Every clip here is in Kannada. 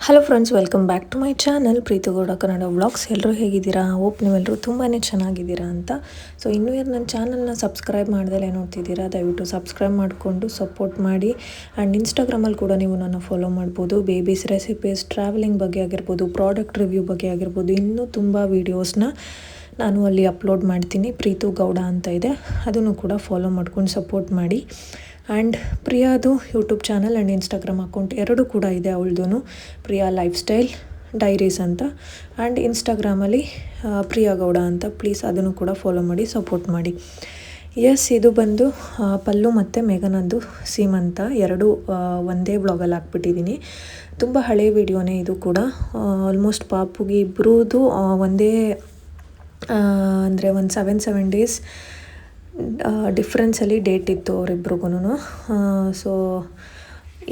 Hello friends, welcome back to my channel Preethu Gowda Kannada vlogs. ಎಲ್ಲರೂ ಹೇಗಿದ್ದೀರಾ? ಹೋಪ್ ನೀವೆಲ್ಲರೂ ತುಂಬಾ ಚೆನ್ನಾಗಿದ್ದೀರಾ ಅಂತ. ಸೊ ಇನ್ನೂ ಯಾರು ನನ್ನ ಚಾನಲ್ನ ಸಬ್ಸ್ಕ್ರೈಬ್ ಮಾಡ್ದಲೇ ನೋಡ್ತಿದ್ದೀರಾ, ದಯವಿಟ್ಟು ಸಬ್ಸ್ಕ್ರೈಬ್ ಮಾಡಿಕೊಂಡು ಸಪೋರ್ಟ್ ಮಾಡಿ. ಆ್ಯಂಡ್ ಇನ್ಸ್ಟಾಗ್ರಾಮಲ್ಲಿ ಕೂಡ ನೀವು ನನ್ನ ಫಾಲೋ ಮಾಡ್ಬೋದು. ಬೇಬೀಸ್ ರೆಸಿಪೀಸ್, ಟ್ರಾವೆಲಿಂಗ್ ಬಗ್ಗೆ ಆಗಿರ್ಬೋದು, ಪ್ರಾಡಕ್ಟ್ ರಿವ್ಯೂ ಬಗ್ಗೆ ಆಗಿರ್ಬೋದು, ಇನ್ನೂ ತುಂಬ ವೀಡಿಯೋಸ್ನ ನಾನು ಅಲ್ಲಿ ಅಪ್ಲೋಡ್ ಮಾಡ್ತೀನಿ. ಪ್ರೀತು ಗೌಡ ಅಂತ ಇದೆ, ಅದನ್ನು ಕೂಡ ಫಾಲೋ ಮಾಡ್ಕೊಂಡು ಸಪೋರ್ಟ್ ಮಾಡಿ. ಆ್ಯಂಡ್ ಪ್ರಿಯಾದು YouTube channel and Instagram account ಎರಡೂ ಕೂಡ ಇದೆ ಅವಳದು, ಪ್ರಿಯಾ ಲೈಫ್ ಸ್ಟೈಲ್ ಡೈರೀಸ್ ಅಂತ. ಆ್ಯಂಡ್ ಇನ್ಸ್ಟಾಗ್ರಾಮಲ್ಲಿ ಪ್ರಿಯಾ ಗೌಡ ಅಂತ. ಪ್ಲೀಸ್ ಅದನ್ನು ಕೂಡ ಫಾಲೋ ಮಾಡಿ, ಸಪೋರ್ಟ್ ಮಾಡಿ. ಎಸ್, ಇದು ಬಂದು ಪಲ್ಲು ಮತ್ತು ಮೇಘನಂದು ಸೀಮಂತ ಎರಡೂ ಒಂದೇ ವ್ಲಾಗಲ್ಲಿ ಹಾಕ್ಬಿಟ್ಟಿದ್ದೀನಿ. ತುಂಬ ಹಳೆಯ ವಿಡಿಯೋನೇ ಇದು ಕೂಡ. ಆಲ್ಮೋಸ್ಟ್ ಪಾಪುಗೆ ಇಬ್ಬರದು ಒಂದೇ ಅಂದರೆ ಒಂದು 7 ಡೇಸ್ ಡಿಫ್ರೆನ್ಸಲ್ಲಿ ಡೇಟ್ ಇತ್ತು ಅವರಿಬ್ರಿಗೂ. ಸೊ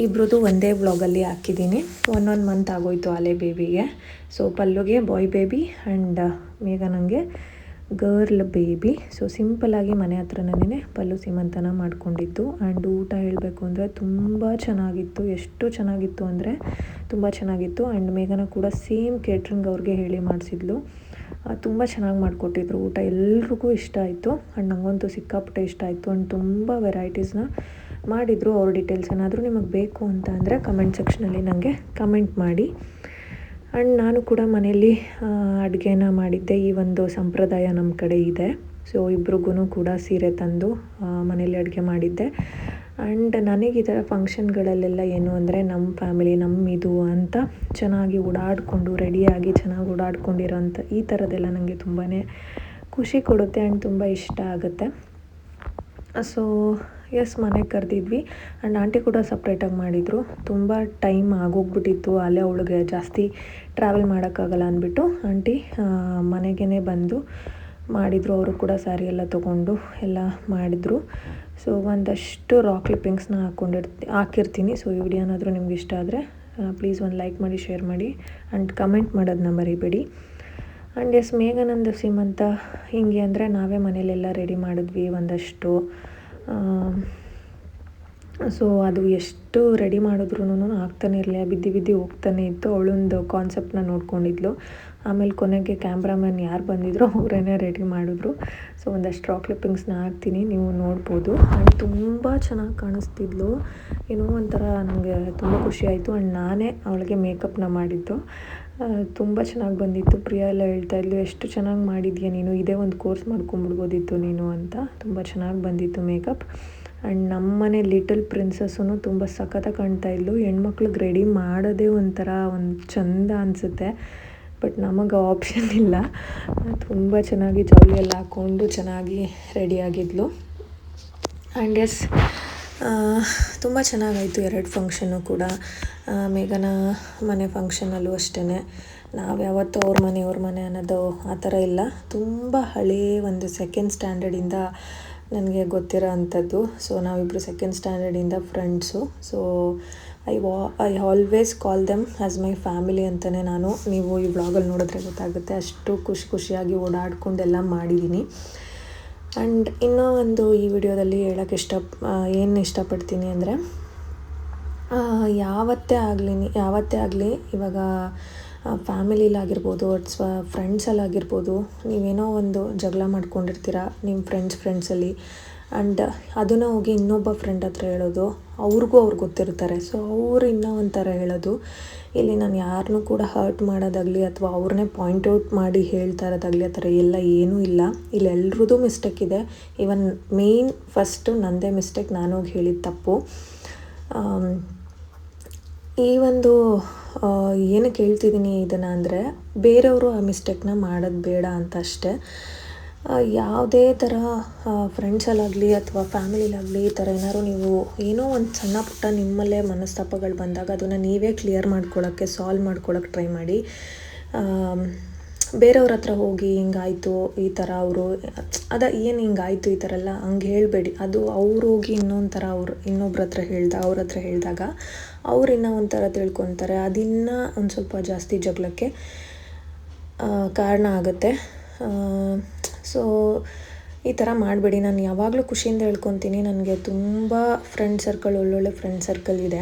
ಇಬ್ರದ್ದು ಒಂದೇ ವ್ಲಾಗಲ್ಲಿ ಹಾಕಿದ್ದೀನಿ. 1 ಮಂತ್ ಆಗೋಯ್ತು ಆಲೆ ಬೇಬಿಗೆ. ಸೊ ಪಲ್ಲುಗೆ ಬಾಯ್ ಬೇಬಿ ಆ್ಯಂಡ್ ಮೇಘನಂಗೆ ಗರ್ಲ್ ಬೇಬಿ. ಸೊ ಸಿಂಪಲ್ಲಾಗಿ ಮನೆ ಹತ್ರನೇ ಪಲ್ಲು ಸೀಮಂತನ ಮಾಡ್ಕೊಂಡಿದ್ದು. ಆ್ಯಂಡ್ ಊಟ ಹೇಳಬೇಕು ಅಂದರೆ ತುಂಬ ಚೆನ್ನಾಗಿತ್ತು. ಎಷ್ಟು ಚೆನ್ನಾಗಿತ್ತು ಅಂದರೆ ತುಂಬ ಚೆನ್ನಾಗಿತ್ತು. ಆ್ಯಂಡ್ ಮೇಘನ ಕೂಡ ಸೇಮ್ ಕೇಟ್ರಿಂಗ್ ಅವ್ರಿಗೆ ಹೇಳಿ ಮಾಡಿಸಿದ್ಲು. ತುಂಬ ಚೆನ್ನಾಗಿ ಮಾಡಿಕೊಟ್ಟಿದ್ರು ಊಟ. ಎಲ್ರಿಗೂ ಇಷ್ಟ ಆಯಿತು. ಆ್ಯಂಡ್ ನನಗಂತೂ ಸಿಕ್ಕಾಪಟ್ಟೆ ಇಷ್ಟ ಆಯಿತು. ಆ್ಯಂಡ್ ತುಂಬ ವೆರೈಟೀಸ್ನ ಮಾಡಿದರು. ಅವ್ರ ಡೀಟೇಲ್ಸ್ ಏನಾದರೂ ನಿಮಗೆ ಬೇಕು ಅಂತ ಅಂದರೆ ಕಮೆಂಟ್ ಸೆಕ್ಷನಲ್ಲಿ ನನಗೆ ಕಮೆಂಟ್ ಮಾಡಿ. ಆ್ಯಂಡ್ ನಾನು ಕೂಡ ಮನೆಯಲ್ಲಿ ಅಡುಗೆನ ಮಾಡಿದ್ದೆ. ಈ ಒಂದು ಸಂಪ್ರದಾಯ ನಮ್ಮ ಕಡೆ ಇದೆ. ಸೊ ಇಬ್ರಿಗೂ ಕೂಡ ಸೀರೆ ತಂದು ಮನೇಲಿ ಅಡುಗೆ ಮಾಡಿದ್ದೆ. ಆ್ಯಂಡ್ ನನಗೆ ಈ ಥರ ಫಂಕ್ಷನ್ಗಳಲ್ಲೆಲ್ಲ ಏನು ಅಂದರೆ ನಮ್ಮ ಫ್ಯಾಮಿಲಿ ಇದು ಅಂತ ಚೆನ್ನಾಗಿ ಓಡಾಡಿಕೊಂಡು ರೆಡಿಯಾಗಿ ಚೆನ್ನಾಗಿ ಓಡಾಡ್ಕೊಂಡಿರೋಂಥ ಈ ಥರದ್ದೆಲ್ಲ ನನಗೆ ತುಂಬಾ ಖುಷಿ ಕೊಡುತ್ತೆ ಆ್ಯಂಡ್ ತುಂಬ ಇಷ್ಟ ಆಗುತ್ತೆ. ಸೊ ಎಸ್, ಮನೆಗೆ ಕರೆದಿದ್ವಿ. ಆ್ಯಂಡ್ ಆಂಟಿ ಕೂಡ ಸಪ್ರೇಟಾಗಿ ಮಾಡಿದರು. ತುಂಬ ಟೈಮ್ ಆಗೋಗ್ಬಿಟ್ಟಿತ್ತು, ಅಲ್ಲೇ ಅವಳಿಗೆ ಜಾಸ್ತಿ ಟ್ರಾವೆಲ್ ಮಾಡೋಕ್ಕಾಗಲ್ಲ ಅಂದ್ಬಿಟ್ಟು ಆಂಟಿ ಮನೆಗೇ ಬಂದು ಮಾಡಿದರು. ಅವರು ಕೂಡ ಸ್ಯಾರಿ ಎಲ್ಲ ತೊಗೊಂಡು ಎಲ್ಲ ಮಾಡಿದರು. ಸೊ ಒಂದಷ್ಟು ರಾಕ್ ಕ್ಲಿಪ್ಪಿಂಗ್ಸ್ನ ಹಾಕಿರ್ತೀನಿ. ಸೊ ಈ ವಿಡಿಯೋ ಏನಾದರೂ ನಿಮ್ಗೆ ಇಷ್ಟ ಆದರೆ ಪ್ಲೀಸ್ ಒಂದು ಲೈಕ್ ಮಾಡಿ, ಶೇರ್ ಮಾಡಿ ಆ್ಯಂಡ್ ಕಮೆಂಟ್ ಮಾಡೋದನ್ನ ಮರಿಬೇಡಿ. ಆ್ಯಂಡ್ ಎಸ್, ಮೇಘನಂದ ಸೀಮಂತ ಹಿಂಗೆ ಅಂದರೆ ನಾವೇ ಮನೇಲೆಲ್ಲ ರೆಡಿ ಮಾಡಿದ್ವಿ ಒಂದಷ್ಟು. ಸೊ ಅದು ಎಷ್ಟು ರೆಡಿ ಮಾಡಿದ್ರೂ ಆಗ್ತಾನೆ ಇರಲಿಲ್ಲ, ಬಿದ್ದು ಹೋಗ್ತಾನೆ ಇತ್ತು. ಅವಳೊಂದು ಕಾನ್ಸೆಪ್ಟನ್ನ ನೋಡ್ಕೊಂಡಿದ್ಲು. ಆಮೇಲೆ ಕೊನೆಗೆ ಕ್ಯಾಮ್ರಾಮನ್ ಯಾರು ಬಂದಿದ್ರು ಅವರೇ ರೆಡಿ ಮಾಡಿದ್ರು. ಸೊ ಒಂದಷ್ಟು ರಾಕ್ ಕ್ಲಿಪ್ಪಿಂಗ್ಸ್ನ ಹಾಕ್ತೀನಿ, ನೀವು ನೋಡ್ಬೋದು. ಆ್ಯಂಡ್ ತುಂಬ ಚೆನ್ನಾಗಿ ಕಾಣಿಸ್ತಿದ್ಲು. ಏನೋ ಒಂಥರ ನನಗೆ ತುಂಬ ಖುಷಿ ಆಯಿತು. ಆ್ಯಂಡ್ ನಾನೇ ಅವಳಿಗೆ ಮೇಕಪ್ನ ಮಾಡಿದ್ದು. ತುಂಬ ಚೆನ್ನಾಗಿ ಬಂದಿತ್ತು. ಪ್ರಿಯಾ ಎಲ್ಲ ಹೇಳ್ತಾಯಿದ್ಲು, ಎಷ್ಟು ಚೆನ್ನಾಗಿ ಮಾಡಿದ್ಯಾ ನೀನು, ಇದೇ ಒಂದು ಕೋರ್ಸ್ ಮಾಡ್ಕೊಂಬಿಡ್ಬೋದಿತ್ತು ನೀನು ಅಂತ. ತುಂಬ ಚೆನ್ನಾಗಿ ಬಂದಿತ್ತು ಮೇಕಪ್. ಆ್ಯಂಡ್ ನಮ್ಮನೆ ಲಿಟಲ್ ಪ್ರಿನ್ಸಸ್ಸೂ ತುಂಬ ಸಖತ್ತಾಗಿ ಕಾಣ್ತಾಯಿದ್ಲು. ಹೆಣ್ಮಕ್ಳಿಗೆ ರೆಡಿ ಮಾಡೋದೇ ಒಂಥರ ಒಂದು ಚಂದ ಅನಿಸುತ್ತೆ. ಬಟ್ ನಮಗೆ ಆಪ್ಷನ್ ಇಲ್ಲ. ತುಂಬ ಚೆನ್ನಾಗಿ ಜೌಲಿ ಎಲ್ಲ ಹಾಕ್ಕೊಂಡು ಚೆನ್ನಾಗಿ ರೆಡಿಯಾಗಿದ್ಲು. ಆ್ಯಂಡ್ ಎಸ್, ತುಂಬ ಚೆನ್ನಾಗಾಯಿತು 2 ಫಂಕ್ಷನ್ನು ಕೂಡ. ಮೇಘನ ಮನೆ ಫಂಕ್ಷನಲ್ಲೂ ಅಷ್ಟೇ. ನಾವು ಯಾವತ್ತೂ ಅವ್ರ ಮನೆ ಅನ್ನೋದು ಆ ಥರ ಇಲ್ಲ. ತುಂಬ ಹಳೇ ಒಂದು 2nd ಸ್ಟ್ಯಾಂಡರ್ಡಿಂದ ನನಗೆ ಗೊತ್ತಿರೋ ಅಂಥದ್ದು. ಸೊ ನಾವಿಬ್ಬರು 2nd ಸ್ಟ್ಯಾಂಡರ್ಡಿಂದ friends. So I always call them as my family ಅಂತಲೇ ನಾನು. ನೀವು ಈ ವ್ಲಾಗಲ್ಲಿ ನೋಡಿದ್ರೆ ಗೊತ್ತಾಗುತ್ತೆ. ಅಷ್ಟು ಖುಷಿಯಾಗಿ ಓಡಾಡ್ಕೊಂಡೆಲ್ಲ ಮಾಡಿದ್ದೀನಿ. ಆ್ಯಂಡ್ ಇನ್ನೂ ಒಂದು ಈ ವಿಡಿಯೋದಲ್ಲಿ ಹೇಳೋಕ್ಕೆ ಏನು ಇಷ್ಟಪಡ್ತೀನಿ ಅಂದರೆ, ಯಾವತ್ತೇ ಆಗಲಿ ಇವಾಗ ಫ್ಯಾಮಿಲಿಲಾಗಿರ್ಬೋದು ಅಥವಾ ಫ್ರೆಂಡ್ಸಲ್ಲಾಗಿರ್ಬೋದು, ನೀವೇನೋ ಒಂದು ಜಗಳ ಮಾಡ್ಕೊಂಡಿರ್ತೀರ ನಿಮ್ಮ ಫ್ರೆಂಡ್ಸಲ್ಲಿ. ಆ್ಯಂಡ್ ಅದನ್ನು ಹೋಗಿ ಇನ್ನೊಬ್ಬ ಫ್ರೆಂಡ್ ಹತ್ರ ಹೇಳೋದು, ಅವ್ರು ಗೊತ್ತಿರ್ತಾರೆ. ಸೊ ಅವ್ರು ಇನ್ನೂ ಒಂಥರ ಹೇಳೋದು. ಇಲ್ಲಿ ನಾನು ಯಾರನ್ನೂ ಕೂಡ ಹರ್ಟ್ ಮಾಡೋದಾಗಲಿ ಅಥವಾ ಅವ್ರನ್ನೇ ಪಾಯಿಂಟ್ಔಟ್ ಮಾಡಿ ಹೇಳ್ತಾ ಇರೋದಾಗಲಿ ಆ ಥರ ಎಲ್ಲ ಏನೂ ಇಲ್ಲ. ಇಲ್ಲಿ ಎಲ್ರದ್ದು ಮಿಸ್ಟೇಕ್ ಇದೆ. ಈವನ್ ಫಸ್ಟು ನನ್ನದೇ ಮಿಸ್ಟೇಕ್, ನಾನು ಹೋಗಿ ಹೇಳಿದ ತಪ್ಪು. ಈ ಒಂದು ಏನಕ್ಕೆ ಹೇಳ್ತಿದ್ದೀನಿ ಇದನ್ನು ಅಂದರೆ, ಬೇರೆಯವರು ಆ ಮಿಸ್ಟೇಕ್ನ ಮಾಡೋದು ಬೇಡ ಅಂತ ಅಷ್ಟೇ. ಯಾವುದೇ ಥರ ಫ್ರೆಂಡ್ಸಲ್ಲಾಗಲಿ ಅಥವಾ ಫ್ಯಾಮಿಲಿಲಾಗಲಿ ಈ ಥರ ಏನಾದ್ರು ನೀವು ಏನೋ ಒಂದು ಸಣ್ಣ ಪುಟ್ಟ ನಿಮ್ಮಲ್ಲೇ ಮನಸ್ತಾಪಗಳು ಬಂದಾಗ ಅದನ್ನು ನೀವೇ ಕ್ಲಿಯರ್ ಸಾಲ್ವ್ ಮಾಡ್ಕೊಳ್ಳೋಕ್ಕೆ ಟ್ರೈ ಮಾಡಿ. ಬೇರೆಯವ್ರ ಹತ್ರ ಹೋಗಿ ಹಿಂಗಾಯಿತು ಈ ಥರ ಅವರು ಏನು ಹಿಂಗಾಯಿತು ಈ ಥರ ಎಲ್ಲ ಹಂಗೆ ಹೇಳಬೇಡಿ. ಅದು ಅವ್ರು ಹೋಗಿ ಇನ್ನೊಬ್ರ ಹತ್ರ ಅವ್ರ ಹತ್ರ ಹೇಳಿದಾಗ ಅವ್ರು ಇನ್ನೂ ಒಂಥರ ತಿಳ್ಕೊತಾರೆ. ಅದಿನ್ನೂ ಒಂದು ಸ್ವಲ್ಪ ಜಾಸ್ತಿ ಜಗಳಕ್ಕೆ ಕಾರಣ ಆಗುತ್ತೆ. ಸೊ ಈ ಥರ ಮಾಡಬೇಡಿ. ನಾನು ಯಾವಾಗಲೂ ಖುಷಿಯಿಂದ ಹೇಳ್ಕೊತೀನಿ. ನನಗೆ ತುಂಬ ಒಳ್ಳೊಳ್ಳೆ ಫ್ರೆಂಡ್ ಸರ್ಕಲ್ ಇದೆ.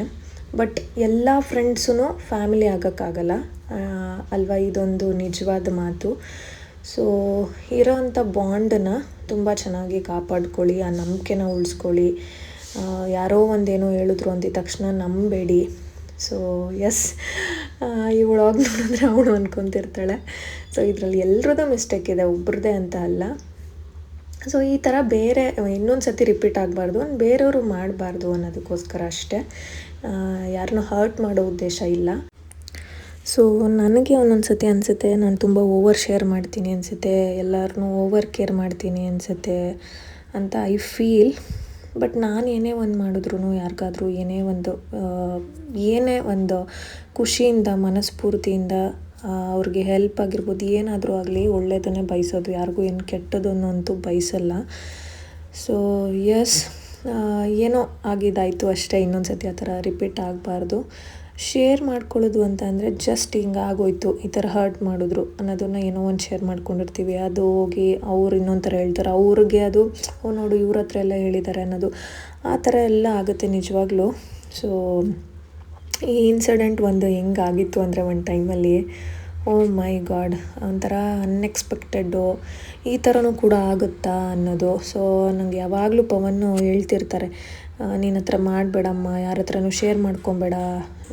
ಬಟ್ ಎಲ್ಲ ಫ್ರೆಂಡ್ಸೂ ಫ್ಯಾಮಿಲಿ ಆಗೋಕ್ಕಾಗಲ್ಲ ಅಲ್ವಾ, ಇದೊಂದು ನಿಜವಾದ ಮಾತು. ಸೊ ಇರೋವಂಥ ಬಾಂಡನ್ನ ತುಂಬ ಚೆನ್ನಾಗಿ ಕಾಪಾಡ್ಕೊಳ್ಳಿ, ಆ ನಂಬಿಕೆನ ಉಳಿಸ್ಕೊಳ್ಳಿ. ಯಾರೋ ಒಂದೇನೋ ಹೇಳಿದ್ರು ಅಂದಿದ ತಕ್ಷಣ ನಂಬಬೇಡಿ. ಸೊ ಎಸ್, ಈ ವ್ಲಾಗ್ ನೋಡಿದ್ರೆ ಅವಳು ಅಂದ್ಕೊತಿರ್ತಾಳೆ. ಸೊ ಇದರಲ್ಲಿ ಎಲ್ರದ್ದು ಮಿಸ್ಟೇಕ್ ಇದೆ, ಒಬ್ರದ್ದೇ ಅಂತ ಅಲ್ಲ. ಸೊ ಈ ಥರ ಬೇರೆ ಇನ್ನೊಂದು ಸತಿ ರಿಪೀಟ್ ಆಗಬಾರ್ದು, ಬೇರೆಯವರು ಮಾಡಬಾರ್ದು ಅನ್ನೋದಕ್ಕೋಸ್ಕರ ಅಷ್ಟೇ, ಯಾರನ್ನೂ ಹರ್ಟ್ ಮಾಡೋ ಉದ್ದೇಶ ಇಲ್ಲ. ಸೊ ನನಗೆ ಒಂದೊಂದು ಸತಿ ಅನಿಸುತ್ತೆ ನಾನು ತುಂಬ ಓವರ್ ಶೇರ್ ಮಾಡ್ತೀನಿ ಅನಿಸುತ್ತೆ, ಎಲ್ಲರನ್ನೂ ಓವರ್ ಕೇರ್ ಮಾಡ್ತೀನಿ ಅನಿಸುತ್ತೆ ಅಂತ ಐ ಫೀಲ್. ಬಟ್ ನಾನು ಏನೇ ಒಂದು ಮಾಡಿದ್ರು, ಯಾರಿಗಾದ್ರೂ ಏನೇ ಒಂದು ಖುಷಿಯಿಂದ ಮನಸ್ಫೂರ್ತಿಯಿಂದ ಅವ್ರಿಗೆ ಹೆಲ್ಪ್ ಆಗಿರ್ಬೋದು, ಏನಾದರೂ ಆಗಲಿ ಒಳ್ಳೆಯದನ್ನೇ ಬಯಸೋದು, ಯಾರಿಗೂ ಏನು ಕೆಟ್ಟದನ್ನು ಅಂತೂ ಬಯಸಲ್ಲ. ಸೊ ಎಸ್, ಏನೋ ಆಗಿದ್ದಾಯಿತು ಅಷ್ಟೇ, ಇನ್ನೊಂದು ಸತಿ ಆ ಥರ ರಿಪೀಟ್ ಆಗಬಾರ್ದು. ಶೇರ್ ಮಾಡ್ಕೊಳ್ಳೋದು ಅಂತ ಅಂದರೆ ಜಸ್ಟ್ ಹಿಂಗೆ ಆಗೋಯ್ತು, ಈ ಥರ ಹರ್ಟ್ ಮಾಡಿದ್ರು ಅನ್ನೋದನ್ನು ಏನೋ ಒಂದು ಶೇರ್ ಮಾಡ್ಕೊಂಡಿರ್ತೀವಿ, ಅದು ಹೋಗಿ ಅವ್ರು ಇನ್ನೊಂದು ಥರ ಹೇಳ್ತಾರೆ, ಅವ್ರಿಗೆ ಅದು ನೋಡು ಇವ್ರ ಹತ್ರ ಎಲ್ಲ ಹೇಳಿದ್ದಾರೆ ಅನ್ನೋದು, ಆ ಥರ ಎಲ್ಲ ಆಗುತ್ತೆ ನಿಜವಾಗ್ಲೂ. ಸೊ ಈ ಇನ್ಸಿಡೆಂಟ್ ಒಂದು ಹೆಂಗಾಗಿತ್ತು ಅಂದರೆ ಒಂದು ಟೈಮಲ್ಲಿ, ಓ ಮೈ ಗಾಡ್, ಒಂಥರ ಅನ್ಎಕ್ಸ್ಪೆಕ್ಟೆಡ್ಡು, ಈ ಥರನೂ ಕೂಡ ಆಗುತ್ತಾ ಅನ್ನೋದು. ಸೊ ನನಗೆ ಯಾವಾಗಲೂ ಪವನ್ನು ಹೇಳ್ತಿರ್ತಾರೆ, ನೀನು ಹತ್ರ ಮಾಡಬೇಡಮ್ಮ, ಯಾರ ಹತ್ರನೂ ಶೇರ್ ಮಾಡ್ಕೊಬೇಡ,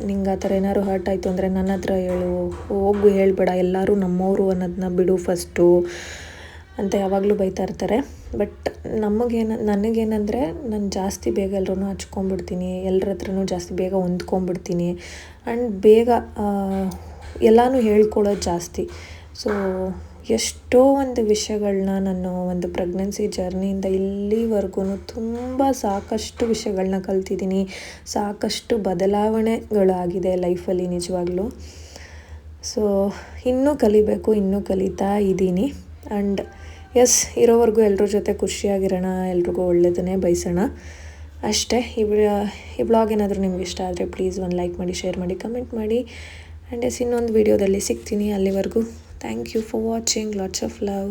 ನಿಂಗೆ ಆ ಥರ ಏನಾದ್ರು ಹರ್ಟ್ ಆಯಿತು ಅಂದರೆ ನನ್ನ ಹತ್ರ ಹೇಳು, ಹೋಗು ಹೇಳಬೇಡ, ಎಲ್ಲರೂ ನಮ್ಮವರು ಅನ್ನೋದನ್ನ ಬಿಡು ಫಸ್ಟು ಅಂತ ಯಾವಾಗಲೂ ಬೈತಾ ಇರ್ತಾರೆ. ಬಟ್ ನನಗೇನಂದರೆ ನಾನು ಜಾಸ್ತಿ ಬೇಗ ಎಲ್ಲರೂ ಹಚ್ಕೊಂಡ್ಬಿಡ್ತೀನಿ, ಎಲ್ಲರ ಹತ್ರನೂ ಜಾಸ್ತಿ ಬೇಗ ಹೊಂದ್ಕೊಂಡ್ಬಿಡ್ತೀನಿ, ಆ್ಯಂಡ್ ಬೇಗ ಎಲ್ಲನೂ ಹೇಳ್ಕೊಳ್ಳೋದು ಜಾಸ್ತಿ. ಸೊ ಎಷ್ಟೋ ಒಂದು ವಿಷಯಗಳನ್ನ ನಾನು ಒಂದು ಪ್ರೆಗ್ನೆನ್ಸಿ ಜರ್ನಿಯಿಂದ ಇಲ್ಲಿವರೆಗೂ ತುಂಬ ಸಾಕಷ್ಟು ವಿಷಯಗಳನ್ನ ಕಲ್ತಿದ್ದೀನಿ, ಸಾಕಷ್ಟು ಬದಲಾವಣೆಗಳಾಗಿದೆ ಲೈಫಲ್ಲಿ ನಿಜವಾಗ್ಲೂ. ಸೊ ಇನ್ನೂ ಕಲಿಬೇಕು, ಇನ್ನೂ ಕಲಿತಾ ಇದ್ದೀನಿ. ಆ್ಯಂಡ್ ಎಸ್, ಇರೋವರೆಗೂ ಎಲ್ಲರ ಜೊತೆ ಖುಷಿಯಾಗಿರೋಣ, ಎಲ್ರಿಗೂ ಒಳ್ಳೆಯದನ್ನೇ ಬಯಸೋಣ ಅಷ್ಟೇ. ಈ ಬ್ಲಾಗ್ ಏನಾದರೂ ನಿಮ್ಗೆ ಇಷ್ಟ ಆದರೆ ಪ್ಲೀಸ್ ಒಂದು ಲೈಕ್ ಮಾಡಿ, ಶೇರ್ ಮಾಡಿ, ಕಮೆಂಟ್ ಮಾಡಿ. ಆ್ಯಂಡ್ ಎಸ್, ಇನ್ನೊಂದು ವೀಡಿಯೋದಲ್ಲಿ ಸಿಗ್ತೀನಿ. ಅಲ್ಲಿವರೆಗೂ thank you for watching, lots of love.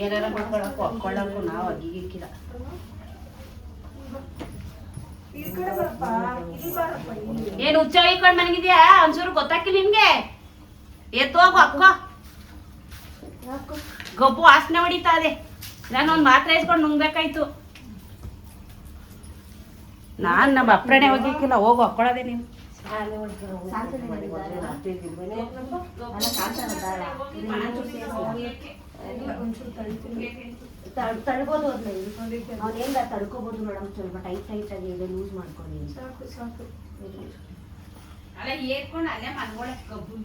ಏನಾರ ಮಾಡ್ಕೊಳಕ್ಕೂ ಹಾಕ್ಕೊಳ್ಳಕ್ಕೂ ನಾವು ಅಗಿಗಿಕ್ಕಿಲ್ಲ. ಏನು ಹುಚ್ಚ ಇಕ್ಕೊಂಡು ಮನಗಿದ್ಯಾ? ಒಂಚೂರು ಗೊತ್ತಾಕಿಲ್ಲ ನಿಮ್ಗೆ? ಎತ್ತು ಹೋಗು ಅಕ್ಕೋ, ಗೊಬ್ಬು ವಾಸನೆ ಹೊಡಿತಾ ಇದೆ. ನಾನೊಂದು ಮಾತ್ರೆ ಇಸ್ಕೊಂಡು ನುಂಗ್ಬೇಕಾಯ್ತು. ನಾನು ನಮ್ಮ ಅಪ್ಪಣೆ ಹೋಗಿಕ್ಕಿಲ್ಲ, ಹೋಗು ಹಾಕ್ಕೊಳ್ಳೋದೆ ನೀನು. ತಡ್ಬೋದು, ಅವ್ನೇಂಗ ತಡ್ಕೋಬೋದು ಮೇಡಮ್, ಸ್ವಲ್ಪ ಟೈಟ್ ಆಗಿ ಇದೆ, ಲೂಸ್ ಮಾಡ್ಕೊಳ್ಳಿ. ಸಾಕು ಸಾಕು, ಅಲ್ಲ ಏರ್ಕೊಂಡು ಅಲ್ಲೇ ಮನ್ಗೊಳಕ್ ಕಬ್ಬು.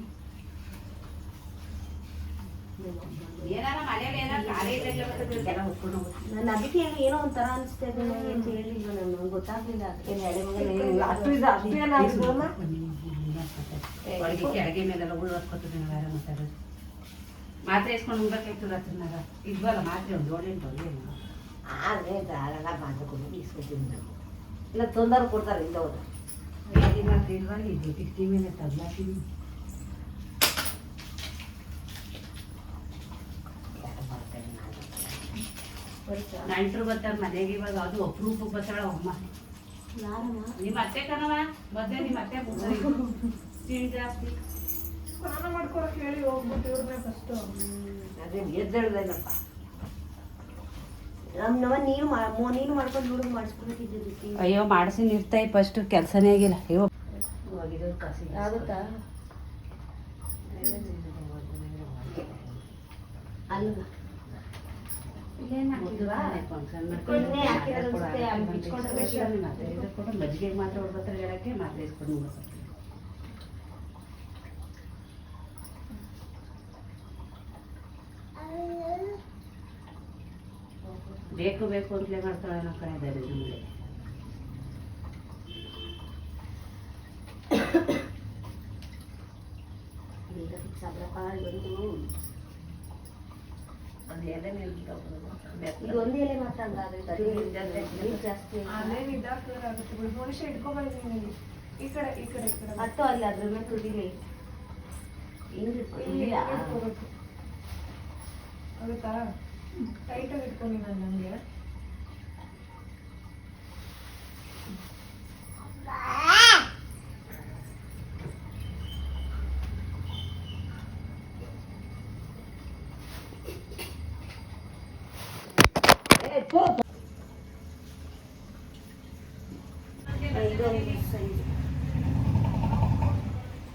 ಏನಾರ ಮನೇಲಿ ಏನಾರ ಗಾಳಿ ನಾನು ಅದಕ್ಕೆ ಏನೋ ಒಂಥರ ಅನಿಸ್ತದೆ ಅಂತ ಹೇಳಿಲ್ಲ, ನಾನು ಗೊತ್ತಾಗ್ಲಿಲ್ಲ. ಅಡುಗೆ ಮೇಲೆಲ್ಲ ಉಳ್ಕೊತೀನಿ, ಬೇರೆ ಮಾತಾಡೋದು. ಮಾತ್ರೆ ಇಸ್ಕೊಂಡು ಉಣ್ಬೇಕಾಯ್ತು ರಾತ್ರಿನಾಗ. ಇದ್ವಲ್ಲ ಮಾತ್ರೆ ಒಂದು ಏಳೆಂಟು ಅಲ್ಲೇನು ಆದರೆ ದಾರೆಲ್ಲ ಮಾಡ್ಕೊಂಡು ಇಸ್ಕೊತೀನಿ ನಾವು. ಇಲ್ಲ ತೊಂದರೆ ಕೊಡ್ತಾರೆ ಇಲ್ಲ ಹೋದ ಇಲ್ವಾ ಇದು ಕಿಟಕಿ ಮೇಲೆ ತಗ್ಲಾತೀನಿ. ನೆಂಟ್ರು ಬರ್ತಾರೆ ಮನೆಗೆ, ಇವಾಗ ಅದು ಅಪರೂಪಕ್ಕೆ ಬರ್ತಾಳ ಅಮ್ಮ. ನಿಮ್ಮ ಅತ್ತೆ ಕಣವ ಮತ್ತೆ, ನಿಮ್ಮ ಅತ್ತೆ ತಿಂಡಿ ಜಾಸ್ತಿ ಸ್ನಾನ ಮಾಡ್ಕೊಳಕ್ಕೆ ಹೇಳಿ ಹೋಗ್ಬಿಟ್ಟು ಇವ್ರನ್ನ ಫಸ್ಟು. ಅದೇ ಎದ್ದೇಳ್ದೇನಪ್ಪ, ನಮ್ಮ ನೀನು ಮಾಡ್ಕೊಂಡು ಹುಡುಗ ಮಾಡಿಸ್ಕೊಬೇಕಿದ್ದು. ಅಯ್ಯೋ ಮಾಡಿಸಿ ನಿರ್ತಾಯಿ ಫಸ್ಟ್ ಕೆಲಸನೇ ಆಗಿಲ್ಲ. ಅಯ್ಯೋ ಆಗುತ್ತಾ? ಅಲ್ಲ ಮಜ್ಜಿಗೆ ಮಾತ್ರ ಹೊಡ್ಬತ್ತಾರೆ ಹೇಳಕ್ಕೆ, ಮಾತ್ರೆ ಇಸ್ಕೊಂಡು ಬೇಕು ಬೇಕು ಅಂತಲೇ ಮಾಡ್ತಾಳೆ ಅನ್ನೋ ಕಡೆ ಇದ್ದಾರೆ ನಮಗೆ. ಒಂದೇ ಎಲೆ ಮಾತ್ರ ಜಾಸ್ತಿ ಹತ್ತು ಅಲ್ಲಿ ಅದ್ರ ಮೇಲೆ ತುದಿಲಿ ಆಗುತ್ತಾ? ಟೈಟಾಗಿ ಇಟ್ಕೊಂಡಿಲ್ಲ ನನಗೆ. ಇದು ಸೈಡ್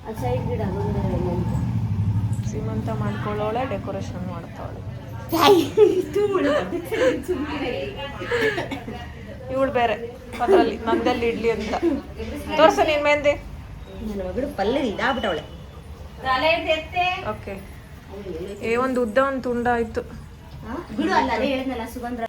ಆ ಸೈಡ್ ಗಿಡ ಸೀಮಂತ ಮಾಡ್ಕೊಳ್ಳೋಳೆ, ಡೆಕೋರೇಷನ್ ಮಾಡ್ತಾವಳೆ. ಇವಳು ಬೇರೆ ಅದರಲ್ಲಿ ನಂದಲ್ಲಿ ಇಡ್ಲಿ ಅಂತ ತೋರ್ಸ ನೀನ್ ಮೆಹಂದಿ. ನನ್ನ ಮಗಳು ಪಲ್ಲೆ ಇದಾಗ್ಬಿಟ್ಟವಳೆ. ಓಕೆ, ಒಂದು ಉದ್ದ ಒಂದು ತುಂಡ ಆಯ್ತು. ಬಿಡು, ಅಲ್ಲ ಅದೇ ಹೇಳಿದ್ನಲ್ಲ ಸುಗಂಧ.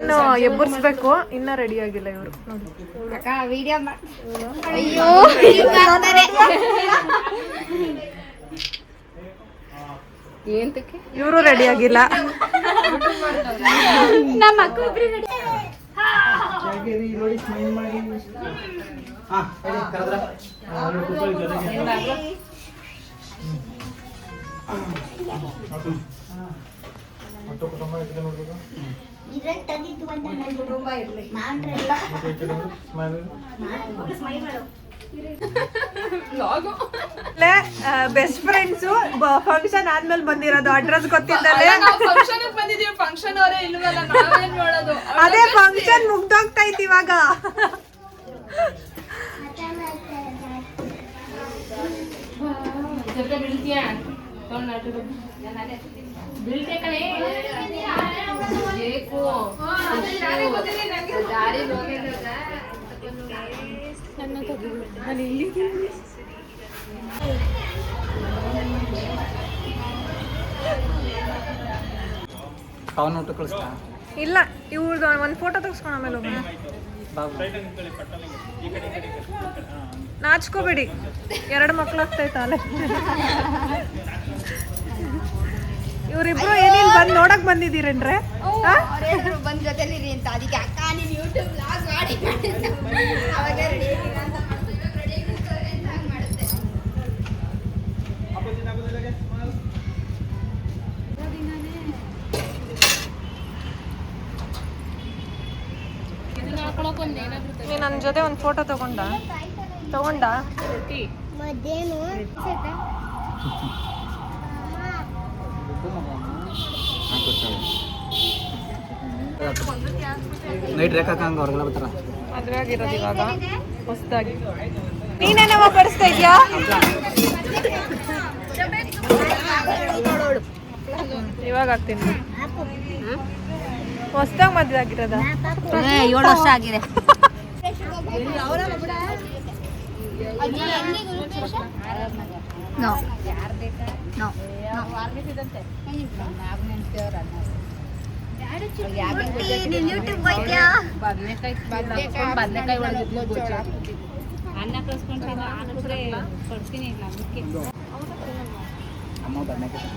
ಇನ್ನು ಎಬ್ಬರಿಸ್ಬೇಕು, ಇನ್ನ ರೆಡಿ ಆಗಿಲ್ಲ ಇವರು. ಇವರು ರೆಡಿ ಆಗಿಲ್ಲ. ಬೆಸ್ಟ್ ಫ್ರೆಂಡ್ಸ್ ಫಂಕ್ಷನ್ ಆದ್ಮೇಲೆ ಬಂದಿರೋದು, ಅಡ್ರೆಸ್ ಗೊತ್ತಿದ್ದಲೇ. ಫಂಕ್ಷನ್ ಅವರೇ ಇಲ್ವಲ್ಲ, ನಾವೇನ್ ಮಾಡೋದು? ಅದೇ ಫಂಕ್ಷನ್ ಮುಗ್ದೋಗ್ತಾ ಇತ್ತು ಇವಾಗ. ಅವನ ಊಟ ಕಳಿಸ್ತಾ ಇಲ್ಲ, ಇವ್ರದ್ದು ಒಂದು ಫೋಟೋ ತೆಗೆಸ್ಕೊಂಡು ಆಮೇಲೆ ಹೋಗೋಣ. ನಾಚ್ಕೋಬೇಡಿ, 2 ಮಕ್ಳು ಆಗ್ತೈತಲ್ಲ. ಇವರಿಬ್ರು ಏನಿಲ್ಲ ಬಂದು ನೋಡಕ್ ಬಂದಿದ್ದೀರೇನ್ರೆ? ಬಂದ್ ಜೊತೆಲಿರಿ ಅಂತ, ಅದಕ್ಕೆ ಅಕ್ಕ ನೀನ್ ಯೂಟ್ಯೂಬ್ ಬ್ಲಾಗ್ ಮಾಡಿ ಅವಾಗ ರೆಡಿ ಮಾಡುತ್ತೆ. ನೀ ನನ್ನ ಜೊತೆ ಒಂದು ಫೋಟೋ ತಗೊಂಡ ನೈಟ್ ರೇಖಾಕಂಗ ಅವ್ರಿಗೆಲ್ಲ ಬರ್ತಾರ. ಮದುವೆ ಆಗಿರೋದು ಇವಾಗ ಹೊಸದಾಗಿ. ನೀನೇನವ ಬಡಿಸ್ತಾ ಇದೆಯಾ? ಇವಾಗ ಆಗ್ತೀನಿ. ಹೊಸದಾಗಿ ಮದುವೆ ಆಗಿರೋದ? 7 ವರ್ಷ ಆಗಿದೆ. ಅನ್ನ ಕಳ್ಸ್ಕೊಂಡ್ರೆ ಕೊಡ್ತೀನಿ. ಅಮ್ಮ ಬದನೆಕಾಯಿ